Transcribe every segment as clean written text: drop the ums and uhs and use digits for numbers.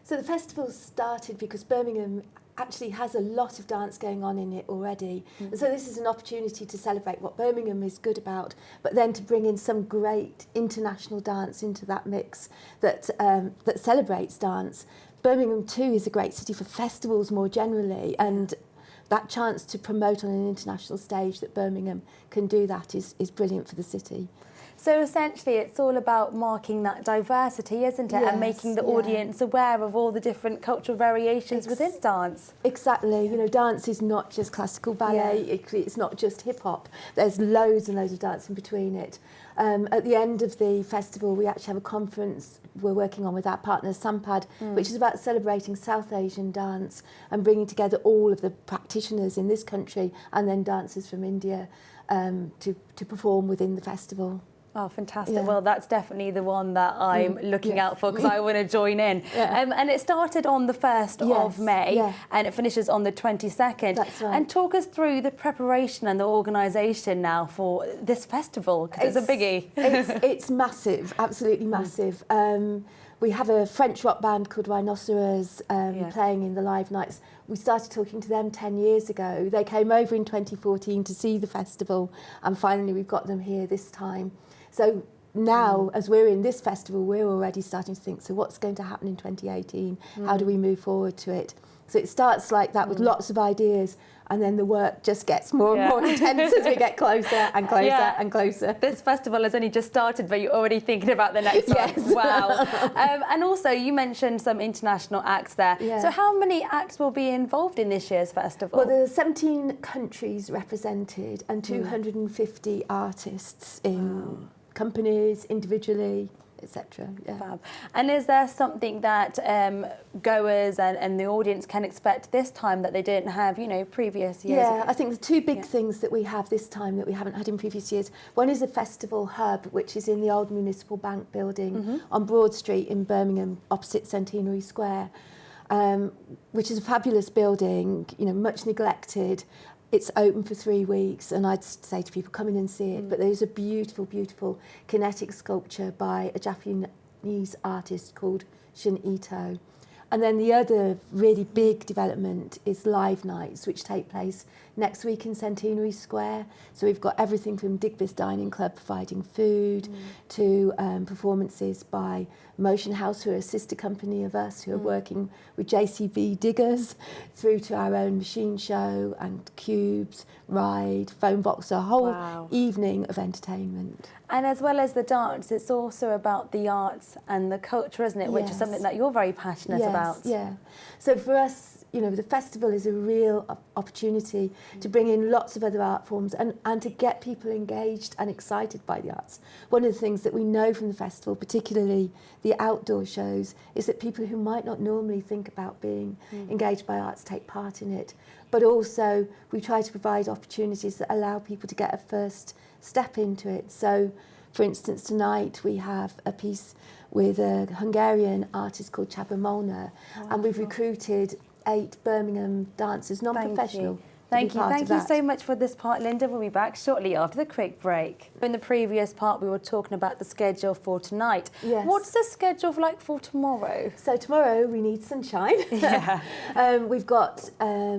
So the festival started because Birmingham actually has a lot of dance going on in it already. And so this is an opportunity to celebrate what Birmingham is good about, but then to bring in some great international dance into that mix that celebrates dance. Birmingham too is a great city for festivals more generally, and that chance to promote on an international stage that Birmingham can do that is brilliant for the city. So essentially it's all about marking that diversity, isn't it? Yes, and making the audience aware of all the different cultural variations within dance. Exactly. You know, dance is not just classical ballet, it's not just hip hop. There's loads and loads of dance in between it. At the end of the festival, we actually have a conference we're working on with our partner Sampad, which is about celebrating South Asian dance and bringing together all of the practitioners in this country and then dancers from India to perform within the festival. Oh, fantastic. Well, that's definitely the one that I'm looking out for, because I want to join in. And it started on the 1st of May and it finishes on the 22nd. That's right. And talk us through the preparation and the organisation now for this festival, because it's a biggie. It's massive, absolutely massive. We have a French rock band called Rhinoceros playing in the live nights. We started talking to them 10 years ago. They came over in 2014 to see the festival, and finally we've got them here this time. So now, as we're in this festival, we're already starting to think, so what's going to happen in 2018? How do we move forward to it? So it starts like that with lots of ideas, and then the work just gets more and more intense as we get closer and closer and closer. This festival has only just started, but you're already thinking about the next one. Wow. And also, you mentioned some international acts there. So how many acts will be involved in this year's festival? Well, there are 17 countries represented and 250 artists in companies, individually, etc. Fab. And is there something that goers and the audience can expect this time that they didn't have, you know, previous years? Yeah, I think the two big things that we have this time that we haven't had in previous years, one is a festival hub, which is in the old Municipal Bank building on Broad Street in Birmingham, opposite Centenary Square, which is a fabulous building, you know, much neglected. It's open for 3 weeks, and I'd say to people, come in and see it. But there's a beautiful, beautiful kinetic sculpture by a Japanese artist called Shun Ito. And then the other really big development is live nights, which take place next week in Centenary Square. So we've got everything from Digbeth Dining Club providing food to performances by Motion House, who are a sister company of us, who are working with JCB diggers, through to our own machine show and cubes, ride, phone box, a whole evening of entertainment. And as well as the dance, it's also about the arts and the culture, isn't it? Which is something that you're very passionate about. Yeah. So for us, you know, the festival is a real opportunity to bring in lots of other art forms and to get people engaged and excited by the arts. One of the things that we know from the festival, particularly the outdoor shows, is that people who might not normally think about being engaged by arts take part in it. But also we try to provide opportunities that allow people to get a first step into it. So, for instance, tonight we have a piece with a Hungarian artist called Csaba Molnar, and we've recruited 8 Birmingham dancers, non-professional. Thank you so much for this part, Linda. We'll be back shortly after the quick break. In the previous part, we were talking about the schedule for tonight. Yes. What's the schedule like for tomorrow? So tomorrow we need sunshine. We've got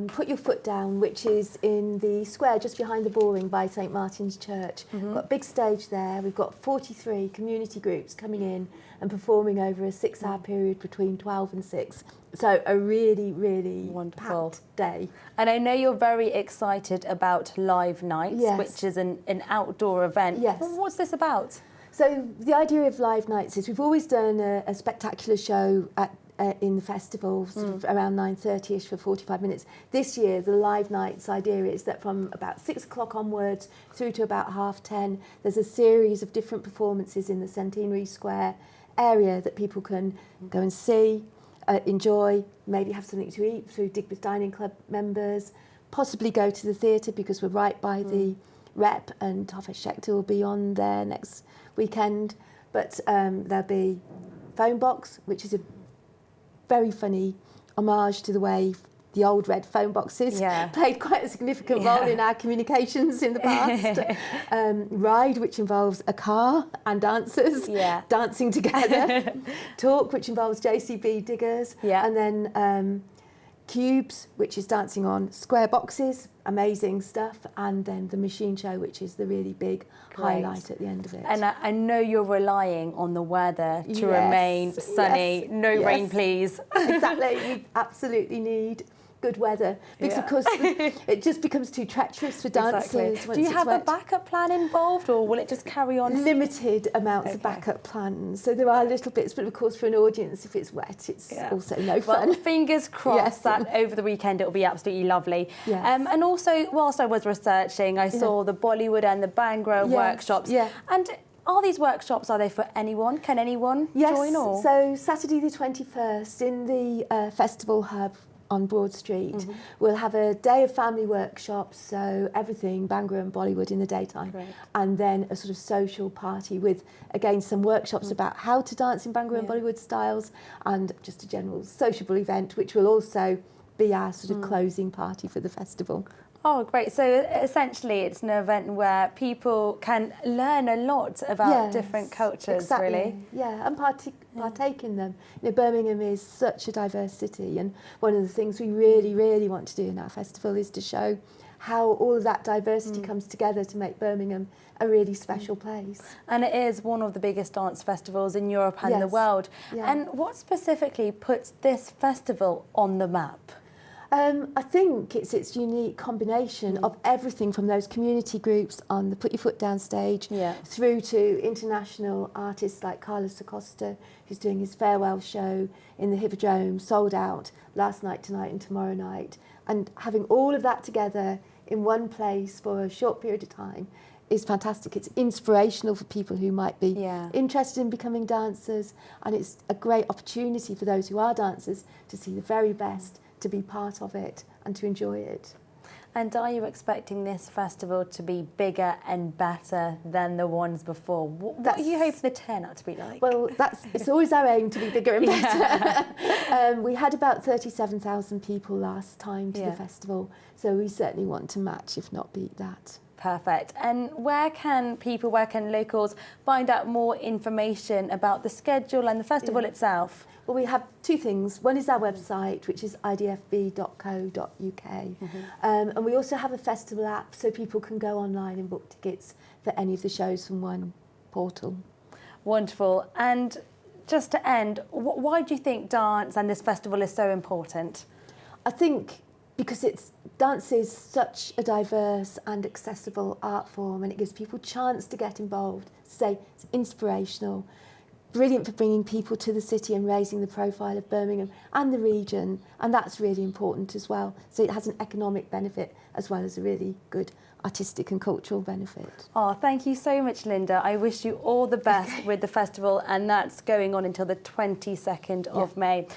Put Your Foot Down, which is in the square just behind the Boring by St Martin's Church. We've got a big stage there. We've got 43 community groups coming in and performing over a 6-hour period between 12 and 6. So a really, really wonderful packed day. And I know you're very excited about Live Nights, which is an outdoor event. Yes. What's this about? So the idea of Live Nights is we've always done a spectacular show in the festival, sort of around 9:30ish for 45 minutes. This year, the Live Nights idea is that from about 6 o'clock onwards through to about 10:30, there's a series of different performances in the Centenary Square area that people can go and see, enjoy, maybe have something to eat through Digbeth Dining Club members, possibly go to the theatre because we're right by the Rep, and Tofesh Schechter will be on there next weekend. But there'll be Phone Box, which is a very funny homage to the way the old red phone boxes played quite a significant role in our communications in the past. Ride, which involves a car and dancers dancing together. Talk, which involves JCB diggers. And then Cubes, which is dancing on square boxes, amazing stuff, and then the machine show, which is the really big highlight at the end of it. And I know you're relying on the weather to remain sunny, no rain please. Exactly, we absolutely need good weather, because of course it just becomes too treacherous for dancers. Do you have a backup plan involved, or will it just carry on? Limited amounts of backup plans, so there are little bits, but of course for an audience, if it's wet, it's also no fun. Well, fingers crossed that over the weekend it'll be absolutely lovely. And also, whilst I was researching, I saw the Bollywood and the Bhangra workshops. And are these workshops, are they for anyone? Can anyone join? Or? So Saturday the 21st in the Festival Hub on Broad Street, we'll have a day of family workshops, so everything Bhangra and Bollywood in the daytime, and then a sort of social party with, again, some workshops about how to dance in Bhangra and Bollywood styles, and just a general sociable event, which will also be our sort of closing party for the festival. Oh, great. So essentially it's an event where people can learn a lot about different cultures, really. Yeah, and partake in them. You know, Birmingham is such a diverse city, and one of the things we really, really want to do in our festival is to show how all of that diversity comes together to make Birmingham a really special place. And it is one of the biggest dance festivals in Europe and the world. And what specifically puts this festival on the map? I think it's its unique combination of everything from those community groups on the Put Your Foot Down stage through to international artists like Carlos Acosta, who's doing his farewell show in the Hippodrome, sold out last night, tonight and tomorrow night. And having all of that together in one place for a short period of time is fantastic. It's inspirational for people who might be interested in becoming dancers, and it's a great opportunity for those who are dancers to see the very best, to be part of it and to enjoy it. And are you expecting this festival to be bigger and better than the ones before? What are you hoping the turnout to be like? Well, it's always our aim to be bigger and better. We had about 37,000 people last time to the festival, so we certainly want to match, if not beat that. Perfect. And where can locals find out more information about the schedule and the festival itself? Well, we have two things. One is our website, which is idfb.co.uk. And we also have a festival app, so people can go online and book tickets for any of the shows from one portal. Wonderful. And just to end, why do you think dance and this festival is so important? I think because dance is such a diverse and accessible art form, and it gives people a chance to get involved. Say, it's inspirational, brilliant for bringing people to the city and raising the profile of Birmingham and the region, and that's really important as well. So it has an economic benefit as well as a really good artistic and cultural benefit. Oh, thank you so much, Linda. I wish you all the best with the festival, and that's going on until the 22nd of May.